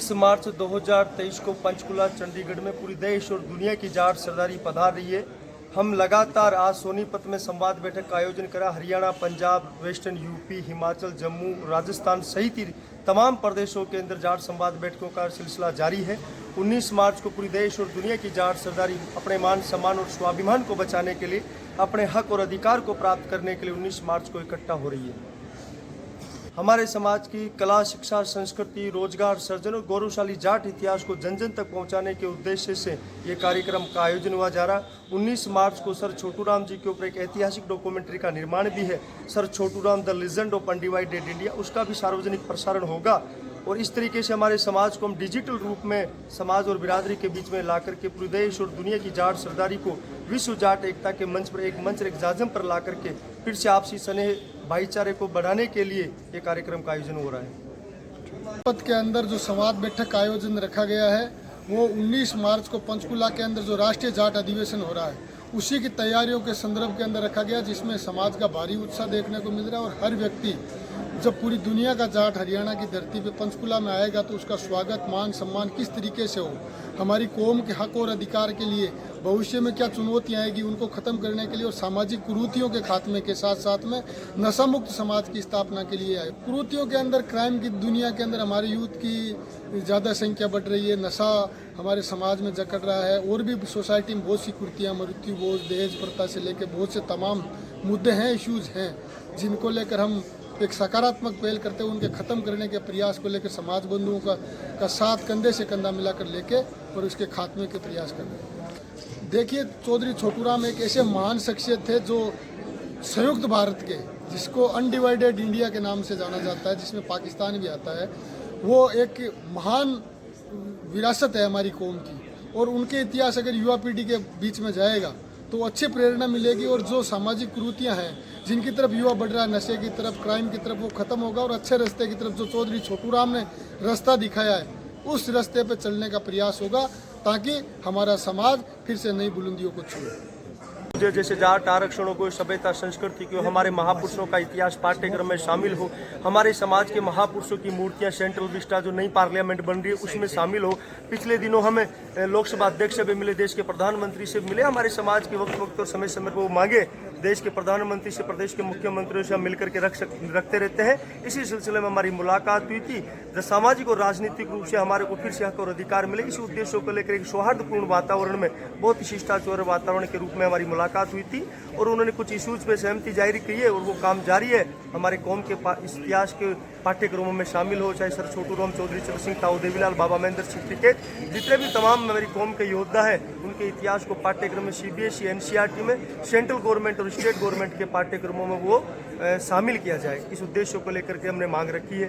19 मार्च 2023 को पंचकुला चंडीगढ़ में पूरी देश और दुनिया की जाट सरदारी पधार रही है। हम लगातार आज सोनीपत में संवाद बैठक का आयोजन करा। हरियाणा, पंजाब, वेस्टर्न यूपी, हिमाचल, जम्मू, राजस्थान सहित तमाम प्रदेशों के अंदर जाट संवाद बैठकों का सिलसिला जारी है। 19 मार्च को पूरी देश और दुनिया की जाट सरदारी अपने मान, सम्मान और स्वाभिमान को बचाने के लिए, अपने हक और अधिकार को प्राप्त करने के लिए 19 मार्च को इकट्ठा हो रही है। हमारे समाज की कला, शिक्षा, संस्कृति, रोजगार सृजन और गौरवशाली जाट इतिहास को जन जन तक पहुंचाने के उद्देश्य से ये कार्यक्रम का आयोजन हुआ जा रहा। 19 मार्च को सर छोटूराम जी के ऊपर एक ऐतिहासिक डॉक्यूमेंट्री का निर्माण भी है, sir Chhoturam the legend of undivided India, उसका भी सार्वजनिक प्रसारण होगा। और इस तरीके से हमारे समाज को हम डिजिटल रूप में समाज और बिरादरी के बीच में ला करके पूरे देश और दुनिया की जाट सरदारी को विश्व जाट एकता के मंच पर एक जाजम पर ला करके फिर से आपसी स्नेह, भाईचारे को बढ़ाने के लिए ये कार्यक्रम का आयोजन हो रहा है। पद के अंदर जो संवाद बैठक का आयोजन रखा गया है वो 19 मार्च को पंचकुला के अंदर जो राष्ट्रीय जाट अधिवेशन हो रहा है उसी की तैयारियों के संदर्भ के अंदर रखा गया, जिसमें समाज का भारी उत्साह देखने को मिल रहा है। और हर व्यक्ति जब पूरी दुनिया का जाट हरियाणा की धरती पे पंचकुला में आएगा तो उसका स्वागत, मान सम्मान किस तरीके से हो, हमारी कौम के हक और अधिकार के लिए भविष्य में क्या चुनौतियां आएगी उनको खत्म करने के लिए, और सामाजिक कुरीतियों के खात्मे के साथ साथ में नशा मुक्त समाज की स्थापना के लिए आए। कुरीतियों के अंदर, क्राइम की दुनिया के अंदर हमारे यूथ की ज़्यादा संख्या बढ़ रही है, नशा हमारे समाज में जकड़ रहा है, और भी सोसाइटी में बहुत सी कुरीतियाँ, मृत्यु बोझ, दहेज प्रथा से लेकर बहुत से तमाम मुद्दे हैं, इश्यूज़ हैं, जिनको लेकर हम एक सकारात्मक पहल करते हुए उनके ख़त्म करने के प्रयास को लेकर समाज बंधुओं का साथ कंधे से कंधा मिलाकर लेके और उसके खात्मे के प्रयास कर रहे हैं। देखिए, चौधरी छोटूराम एक ऐसे महान शख्सियत थे जो संयुक्त भारत के, जिसको अनडिवाइडेड इंडिया के नाम से जाना जाता है, जिसमें पाकिस्तान भी आता है, वो एक महान विरासत है हमारी कौम की। और उनके इतिहास अगर युवा पीढ़ी के बीच में जाएगा तो अच्छी प्रेरणा मिलेगी, और जो सामाजिक कुरीतियाँ हैं जिनकी तरफ युवा बढ़ रहा है, नशे की तरफ, क्राइम की तरफ, वो खत्म होगा, और अच्छे रास्ते की तरफ जो चौधरी छोटूराम ने रास्ता दिखाया है उस रास्ते पे चलने का प्रयास होगा, ताकि हमारा समाज फिर से नई बुलंदियों को छुए। जैसे जाट आरक्षणों को, सभ्यता, संस्कृति को, हमारे महापुरुषों का इतिहास पाठ्यक्रम में शामिल हो, हमारे समाज के महापुरुषों की मूर्तियां सेंट्रल विस्टा जो नई पार्लियामेंट बन रही है उसमें शामिल हो। पिछले दिनों हमें लोकसभा अध्यक्ष से भी मिले, देश के प्रधानमंत्री से मिले, हमारे समाज के वक्त और समय समय पर वो मांगे देश के प्रधानमंत्री से, प्रदेश के मुख्यमंत्रियों से हम मिलकर के रखते रहते हैं। इसी सिलसिले में हमारी मुलाकात हुई थी, जो सामाजिक और राजनीतिक रूप से हमारे को फिर से हक और अधिकार मिले, इसी उद्देश्यों को लेकर एक सौहार्दपूर्ण वातावरण में, बहुत ही शिष्टाचार वातावरण के रूप में हमारी मुलाकात हुई थी। और उन्होंने कुछ इश्यूज पे सहमति जारी की है और वो काम जारी है। हमारे कौम के इतिहास के पाठ्यक्रमों में शामिल हो, चाहे सर छोटूराम, चौधरी चरण सिंह, ताऊ देवीलाल, बाबा महेंद्र सिंह टिकैत, जितने भी तमाम हमारी कौम के योद्धा हैं, उनके इतिहास को पाठ्यक्रम में CBSE, NCERT में, सेंट्रल गवर्नमेंट और स्टेट गवर्नमेंट के पाठ्यक्रमों में वो शामिल किया जाए। इस उद्देश्यों को लेकर के हमने मांग रखी है।